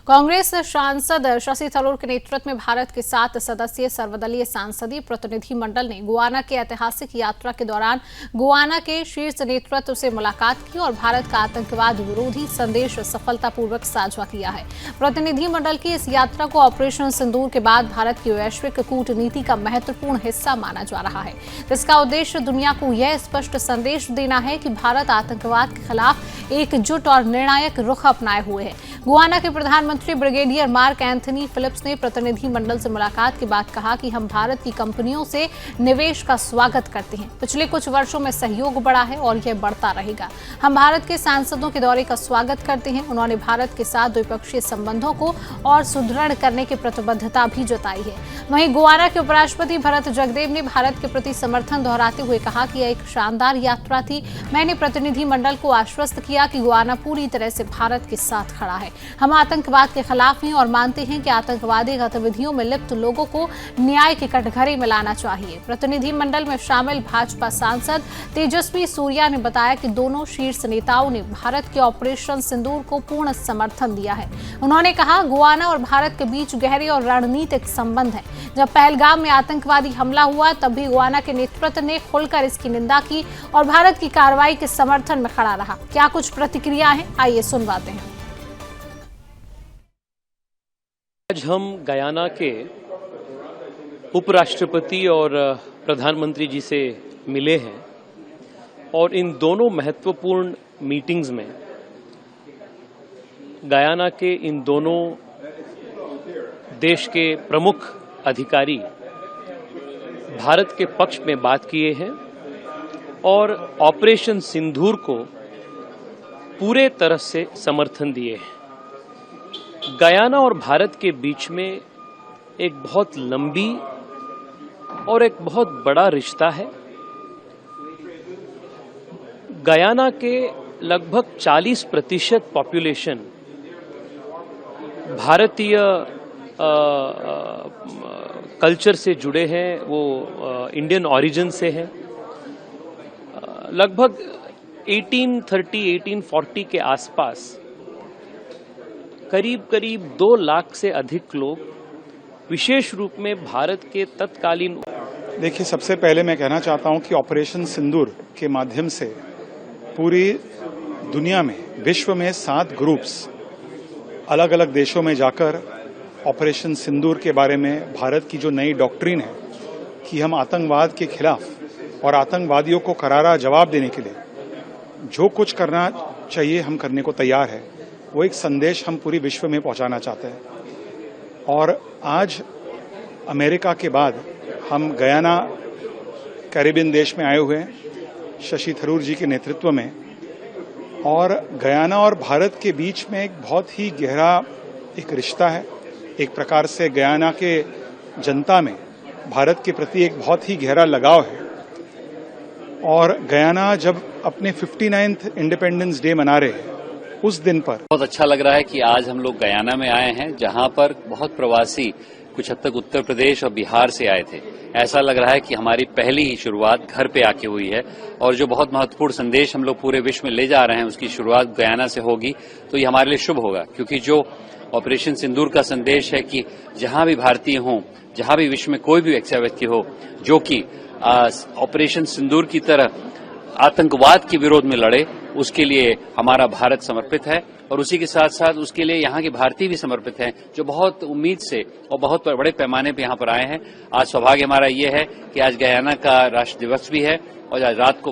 कांग्रेस सांसद शशि थरूर के नेतृत्व में भारत के 7 सदस्यीय सर्वदलीय सांसदीय प्रतिनिधि मंडल ने गुआना की ऐतिहासिक यात्रा के दौरान गुआना के शीर्ष नेतृत्व से मुलाकात की और भारत का आतंकवाद विरोधी संदेश सफलतापूर्वक साझा किया है। प्रतिनिधि मंडल की इस यात्रा को ऑपरेशन सिंदूर के बाद भारत की वैश्विक कूटनीति का महत्वपूर्ण हिस्सा माना जा रहा है, जिसका उद्देश्य दुनिया को यह स्पष्ट संदेश देना है कि भारत आतंकवाद के खिलाफ एकजुट और निर्णायक रुख अपनाए हुए है। गुआना के प्रधानमंत्री ब्रिगेडियर मार्क एंथनी फिलिप्स ने प्रतिनिधि मंडल से मुलाकात के बाद कहा कि हम भारत की कंपनियों से निवेश का स्वागत करते हैं। पिछले कुछ वर्षों में सहयोग बढ़ा है और यह बढ़ता रहेगा। हम भारत के सांसदों के दौरे का स्वागत करते हैं। उन्होंने भारत के साथ द्विपक्षीय संबंधों को और सुदृढ़ करने की प्रतिबद्धता भी जताई है। वहीं गुआना के उपराष्ट्रपति भरत जगदेव ने भारत के प्रति समर्थन दोहराते हुए कहा कि यह एक शानदार यात्रा थी। मैंने प्रतिनिधि मंडल को आश्वस्त किया कि गुआना पूरी तरह से भारत के साथ खड़ा है। हम आतंकवाद के खिलाफ हैं और मानते हैं कि आतंकवादी गतिविधियों में लिप्त लोगों को न्याय के कटघरे में लाना चाहिए। प्रतिनिधि मंडल में शामिल भाजपा सांसद तेजस्वी सूर्या ने बताया कि दोनों शीर्ष नेताओं ने भारत के ऑपरेशन सिंदूर को पूर्ण समर्थन दिया है। उन्होंने कहा, गुआना और भारत के बीच गहरे और रणनीतिक संबंध है। जब पहलगाम में आतंकवादी हमला हुआ तब भी गुआना के नेतृत्व ने खुलकर इसकी निंदा की और भारत की कार्रवाई के समर्थन में खड़ा रहा। क्या कुछ प्रतिक्रिया है, आइए सुनवाते हैं। आज हम गयाना के उपराष्ट्रपति और प्रधानमंत्री जी से मिले हैं और इन दोनों महत्वपूर्ण मीटिंग्स में गयाना के इन दोनों देश के प्रमुख अधिकारी भारत के पक्ष में बात किए हैं और ऑपरेशन सिंदूर को पूरे तरह से समर्थन दिए हैं। गयाना और भारत के बीच में एक बहुत लंबी और एक बहुत बड़ा रिश्ता है। गयाना के लगभग 40% पॉपुलेशन भारतीय कल्चर से जुड़े हैं, वो इंडियन ओरिजिन से हैं। लगभग 1840 के आसपास करीब 2 लाख से अधिक लोग विशेष रूप में भारत के तत्कालीन। देखिए, सबसे पहले मैं कहना चाहता हूं कि ऑपरेशन सिंदूर के माध्यम से पूरी दुनिया में, विश्व में 7 ग्रुप्स अलग अलग देशों में जाकर ऑपरेशन सिंदूर के बारे में भारत की जो नई डॉक्ट्रिन है कि हम आतंकवाद के खिलाफ और आतंकवादियों को करारा जवाब देने के लिए जो कुछ करना चाहिए हम करने को तैयार है, वो एक संदेश हम पूरी विश्व में पहुंचाना चाहते हैं। और आज अमेरिका के बाद हम गयाना कैरिबियन देश में आए हुए हैं शशि थरूर जी के नेतृत्व में, और गयाना और भारत के बीच में एक बहुत ही गहरा एक रिश्ता है। एक प्रकार से गयाना के जनता में भारत के प्रति एक बहुत ही गहरा लगाव है। और गयाना जब अपने 59th इंडिपेंडेंस डे मना रहे हैं, उस दिन पर बहुत अच्छा लग रहा है कि आज हम लोग गयाना में आए हैं, जहां पर बहुत प्रवासी कुछ हद तक उत्तर प्रदेश और बिहार से आए थे। ऐसा लग रहा है कि हमारी पहली ही शुरुआत घर पे आके हुई है और जो बहुत महत्वपूर्ण संदेश हम लोग पूरे विश्व में ले जा रहे हैं उसकी शुरुआत गयाना से होगी, तो ये हमारे लिए शुभ होगा। क्योंकि जो ऑपरेशन सिंदूर का संदेश है कि जहां भी भारतीय हों, जहां भी विश्व में कोई भी व्यक्ति हो जो कि ऑपरेशन सिंदूर की तरह आतंकवाद के विरोध में लड़े, उसके लिए हमारा भारत समर्पित है और उसी के साथ साथ उसके लिए यहाँ के भारतीय भी समर्पित हैं, जो बहुत उम्मीद से और बहुत बड़े पैमाने पर यहाँ पर आए हैं। आज सौभाग्य हमारा ये है कि आज गयाना का राष्ट्र दिवस भी है और आज रात को